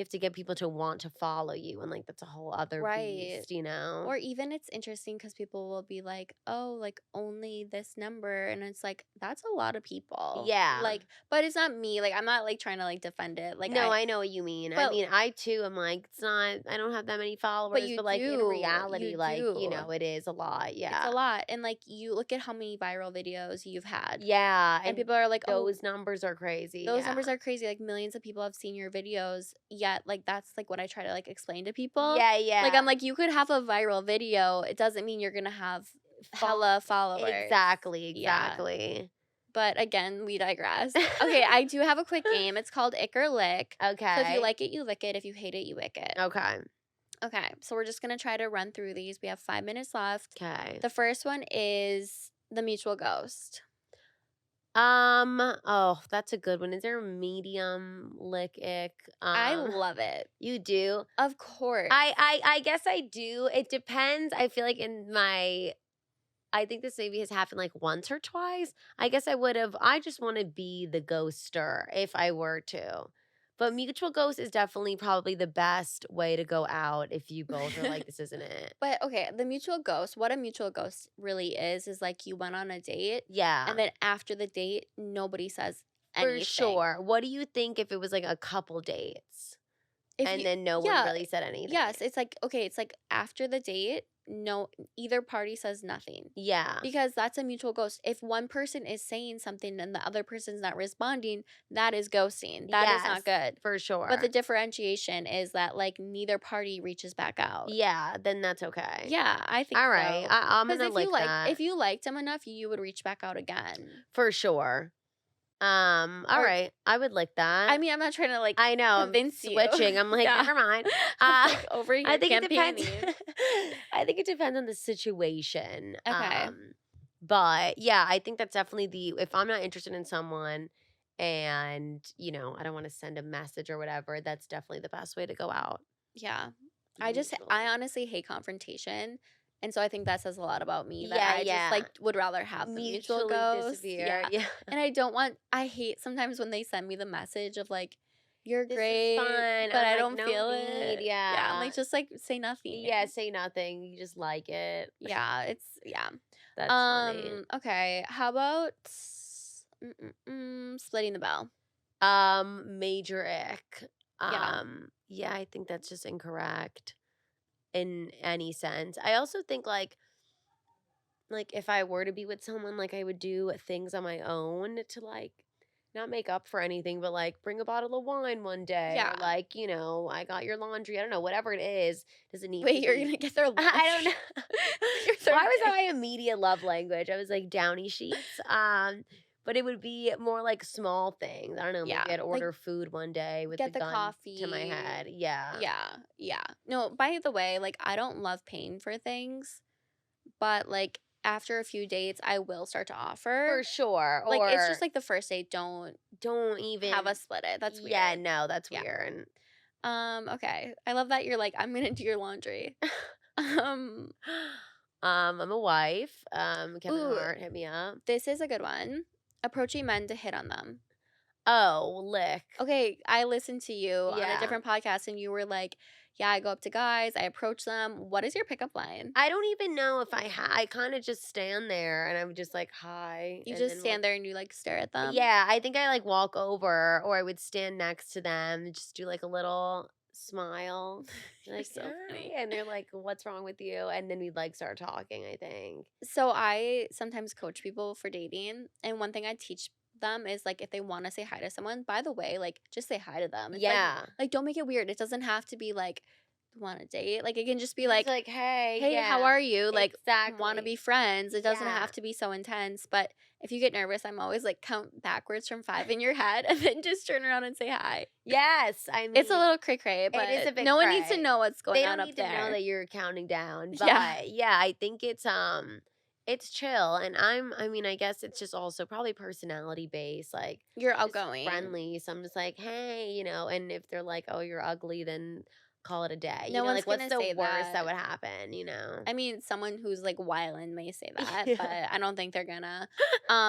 you have to get people to want to follow you, and like that's a whole other
Right.
beast, you know?
Or even it's interesting because people will be like, oh, like only this number. And it's like, that's a lot of people.
Yeah.
Like, but it's not me. Like, I'm not like trying to like defend it. Like,
No, I know what you mean. I
but-
mean, I too am like, it's not, I don't have that many followers,
you
but like in
do.
reality,
You
like, you
do.
know, it is a lot. Yeah.
It's a lot. And like, you look at how many viral videos you've had.
Yeah.
And people are like, oh,
those numbers are crazy.
those
yeah.
numbers are crazy. Like, millions of people have seen your videos. Yet, like, that's like what I try to like explain to people.
Yeah, yeah.
Like, I'm like, you could have a viral video. It doesn't mean you're going to have hella followers.
Exactly.
Yeah. But again, we digress. Okay, I do have a quick game. It's called Ick or Lick.
Okay.
So if you like it, you lick it. If you hate it, you wick it.
Okay.
Okay, so we're just going to try to run through these. We have 5 minutes left.
Okay.
The first one is the mutual ghost.
Oh, that's a good one. Is there a medium lick ick?
I love it.
You do?
Of course.
I guess I do. It depends. I feel like I think this maybe has happened like once or twice. I guess I just want to be the ghoster if I were to. But mutual ghost is definitely probably the best way to go out if you both are like, this isn't it.
But okay, the mutual ghost, what a mutual ghost really is like you went on a date.
Yeah.
And then after the date, nobody says
For
anything.
sure. What do you think if it was like a couple dates then no one really said anything?
Yes, it's like, okay, it's like after the date, no, either party says nothing.
Yeah.
Because that's a mutual ghost. If one person is saying something and the other person's not responding, that is ghosting. That is not good.
For sure.
But the differentiation is that like neither party reaches back out.
Yeah, then that's okay.
Yeah, I think
All right.
so.
I'm
Because
gonna like that.
if you liked him enough, you would reach back out again.
For sure. All right. I would like that.
I mean, I'm not trying to like
I know. I'm
convince you.
switching. I'm like,
Yeah.
never mind.
Like over here
I think it depends.
campaigning.
I think it depends on the situation.
Okay.
But yeah, I think that's definitely if I'm not interested in someone and, you know, I don't want to send a message or whatever, that's definitely the best way to go out.
Yeah. I
Mutual.
honestly hate confrontation. And so I think that says a lot about me. That
Yeah,
I
yeah.
just like would rather have the mutual
Mutually
ghost.
disappear.
Yeah. And I hate sometimes when they send me the message of like, you're
This is
great,
fun.
but
I'm
I
like,
don't
no
feel
need.
it.
Yeah.
I'm like, just like say nothing.
Yeah, say nothing. You just like it.
Yeah,
That's funny.
Okay. How about splitting the bell?
Major ick.
Yeah.
Yeah, I think that's just incorrect in any sense. I also think like if I were to be with someone, like I would do things on my own to like not make up for anything, but like bring a bottle of wine one day.
Yeah.
Or like, you know, I got your laundry. I don't know, whatever it is. Doesn't need
Wait,
to
you're
be-
gonna get their lunch?
I don't know.
Your third
Why was that
date.
my immediate love language? I was like downy sheets. But it would be more like small things. I don't know.
Yeah,
Maybe I'd
like,
order food one day with
get
the
the
gun
coffee.
to my head. Yeah.
Yeah. No, by the way, like I don't love paying for things, but like after a few dates, I will start to offer.
For sure.
Like
or
it's just like the first date, don't
even
have us split it. That's weird.
Yeah, no, that's
Yeah.
weird.
Okay. I love that you're like, I'm gonna do your laundry.
I'm a wife. Kevin
Ooh.
Hart hit me up.
This is a good one. Approaching men to hit on them.
Oh, lick.
Okay, I listened to you on
Yeah.
a different podcast and you were like, yeah, I go up to guys, I approach them. What is your pickup line?
I don't even know if I kind of just stand there and I'm just like, hi.
You
and
just
then
stand there and you like stare at them?
Yeah, I think I like walk over or I would stand next to them and just do like a little smile.
You're
Like,
so
"Hi,"
funny.
and they're like, what's wrong with you? And then we'd like start talking, I think.
So I sometimes coach people for dating, and one thing I teach them is like if they want to say hi to someone, by the way, like just say hi to them. It's
Yeah.
like don't make it weird. It doesn't have to be like want to date. Like it can just be
It's
like,
hey,
hey,
yeah.
how are you? Like want to
Exactly.
be friends. It doesn't
Yeah.
have to be so intense. But if you get nervous, I'm always like count backwards from 5 in your head and then just turn around and say hi.
Yes, I mean
It's a little cray-cray, but
is a bit
no one needs to
cray.
know what's going
they
on
don't
up
need to
there.
know that you're counting down. But
Yeah.
yeah, I think it's chill. And I mean, I guess it's just also probably personality based, like
You're
just
outgoing.
friendly. So I'm just like, hey, you know, and if they're like, oh, you're ugly, then call it a day.
No one's
Like what's
gonna
the
say
worst that
that.
would happen,
I mean, someone who's like wildin' may say that,
Yeah.
but I don't think they're gonna.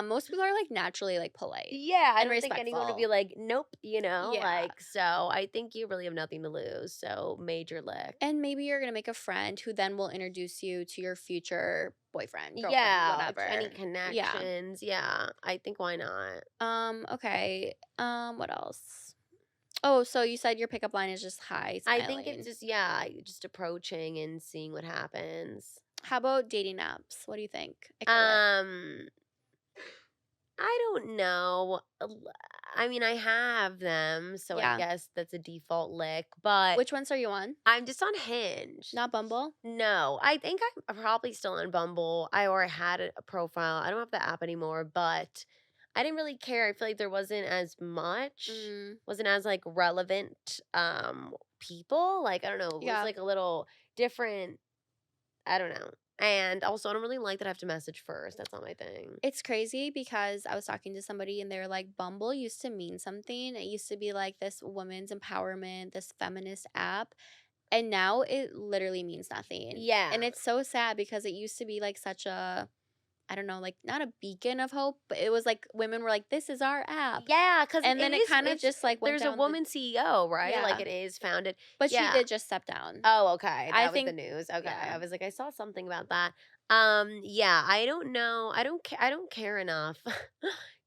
Most people are like naturally like polite
Yeah, I
and
don't think anyone would be
respectful.
like, nope,
Yeah.
like, so I think you really have nothing to lose. So major lick.
And maybe you're gonna make a friend who then will introduce you to your future boyfriend, girlfriend,
Yeah, any
whatever. Yeah.
connections. Yeah, I think why not?
Okay. What else? Oh, so you said your pickup line is just hi,
I think it's
smiling.
just just approaching and seeing what happens.
How about dating apps? What do you think?
Um, I don't know. I mean, I have them, so I
Yeah.
guess that's a default lick, but
Which ones are you on?
I'm just on Hinge.
Not Bumble?
No, I think I'm probably still on Bumble. I had a profile. I don't have the app anymore, but I didn't really care. I feel like there wasn't as much,
Mm,
wasn't as like relevant people. Like I don't know, it was
yeah.
like a little different. I don't know. And also, I don't really like that I have to message first. That's not my thing.
It's crazy because I was talking to somebody and they were like, Bumble used to mean something. It used to be like this women's empowerment, this feminist app. And now it literally means nothing.
Yeah.
And it's so sad because it used to be like such a, I don't know, like not a beacon of hope, but it was like women were like, this is our app.
Yeah, because
And then it kind of just like went
there's a
down
woman CEO, right? Like
Yeah.
it is founded.
but she
Yeah.
did just step down.
Oh, okay.
I
That was the
think-
news. Okay.
yeah.
I was like, I saw something about that. Yeah, I don't know. I don't care enough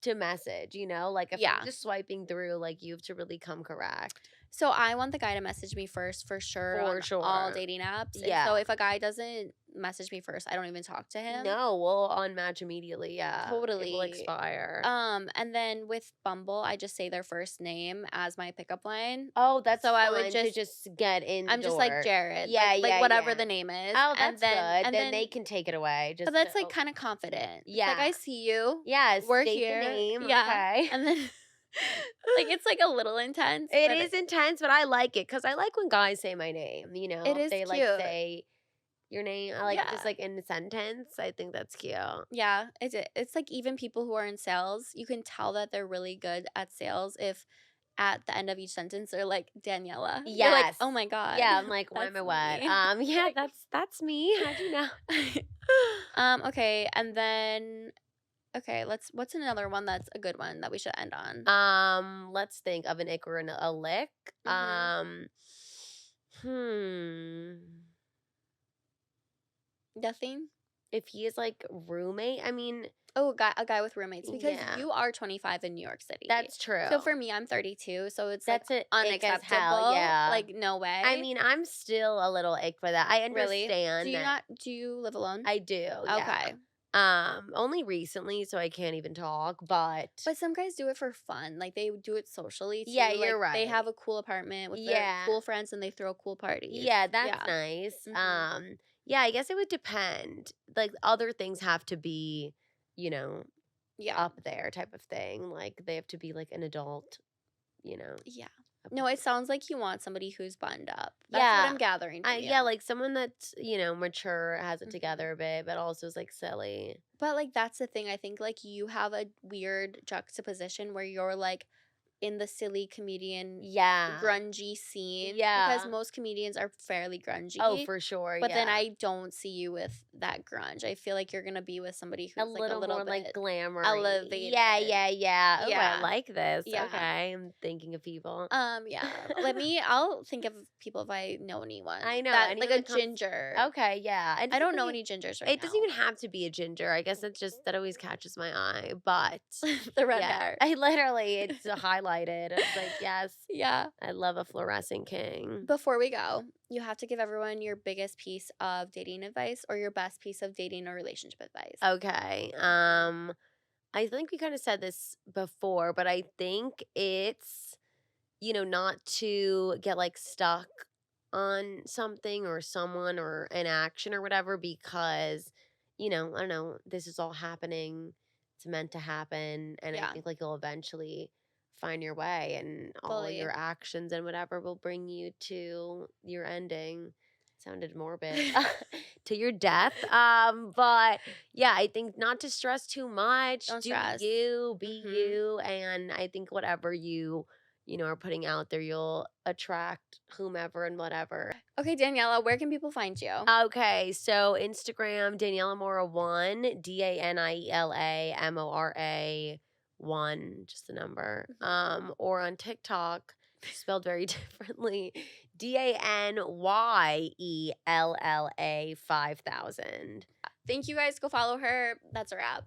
to message, Like if
Yeah.
I'm just swiping through, like you have to really come correct.
So I want the guy to message me first for sure
For
on all
sure.
dating apps. And
Yeah.
so if a guy doesn't message me first, I don't even talk to him.
No, we'll unmatch immediately. Yeah. It will
Totally.
expire.
And then with Bumble, I just say their first name as my pickup line.
Oh, that's
so I would
fun to just get in.
I'm just like
door.
Jared.
Yeah,
like,
yeah,
like whatever
yeah.
the name is.
Oh, that's
and then,
good.
And
then they can take it away. Just
but that's
to-
like kind of confident. It's
Yeah.
like I see you.
Yes,
We're
state
here.
the name.
Yeah.
Okay.
And then like it's like a little intense.
It
but
is intense, but I like it because I like when guys say my name.
It
If
is
they like
cute.
say your name. I like
Yeah.
just like in a sentence. I think that's cute.
Yeah, it's like even people who are in sales, you can tell that they're really good at sales if at the end of each sentence they're like Daniela. You're like,
Yes.
oh my god.
Yeah, I'm like, why am I
That's
wet?
me.
Yeah,
Like-
that's me. How'd you know?
Okay, and then what's another one that's a good one that we should end on?
Let's think of an ick or a lick.
Mhm. Nothing.
If he is like roommate, I mean,
Oh, a guy with roommates because
Yeah.
you are 25 in New York City.
that's true.
so for me, I'm 32, so it's
That's
like
an ick as
unacceptable.
hell, yeah.
Like no way.
I mean, I'm still a little ick for that. I
really?
understand.
Do you
that-
Do you live alone?
I do. Yeah.
Okay.
Only recently, so I can't even talk. But
But some guys do it for fun. Like they do it socially too.
Yeah,
Like,
you're
They
right.
have a cool apartment with
Yeah.
their cool friends and they throw cool parties.
yeah, that's
Yeah.
nice.
Mhm.
Yeah, I guess it would depend. Like other things have to be, you know,
Yeah.
up there type of thing. Like they have to be like an adult, you know.
Yeah. No, it sounds like you want somebody who's buttoned up. That's
Yeah.
what I'm gathering from you.
Yeah, like someone that's, mature, has it
Mhm.
together a bit, but also is like silly.
But like that's the thing. I think like you have a weird juxtaposition where you're like in the silly comedian
Yeah.
grungy scene.
Yeah.
Because most comedians are fairly grungy.
Oh, for sure.
But then
yeah.
I don't see you with that grunge. I feel like you're gonna be with somebody who's
a
like
little more like
bit
glamour.
elevated.
Yeah, yeah, yeah. Oh, I
Yeah.
like this.
Yeah.
Okay. I'm thinking of people.
Yeah. I'll think of people if I know anyone.
I know,
That,
anyone
like a
that comes-
ginger.
Okay, yeah. It
I don't
doesn't
know
e-
any gingers right
It doesn't
now.
even have to be a ginger. I guess it's just that always catches my eye. But
the red
yeah,
hair.
I literally it's highlighted. It's like, yes,
Yeah.
I love a fluorescent king.
Before we go, you have to give everyone your biggest piece of dating advice or your best piece of dating or relationship advice.
Okay. I think we kind of said this before, but I think it's, not to get like stuck on something or someone or an action or whatever because, I don't know, this is all happening. It's meant to happen. And
Yeah.
I think like you'll eventually find your way and all
Fully.
your actions and whatever will bring you to your ending. Sounded morbid. To your death. But yeah, I think not to stress too much.
Don't
Do
stress.
you, be
Mhm.
you, and I think whatever you are putting out there, you'll attract whomever and whatever.
Okay, Daniela, where can people find you?
Okay, so Instagram, Daniela Mora 1, Daniela Mora 1, just the number. Or on TikTok, spelled very differently, Danyella 5000.
Thank you guys. Go follow her. That's a wrap.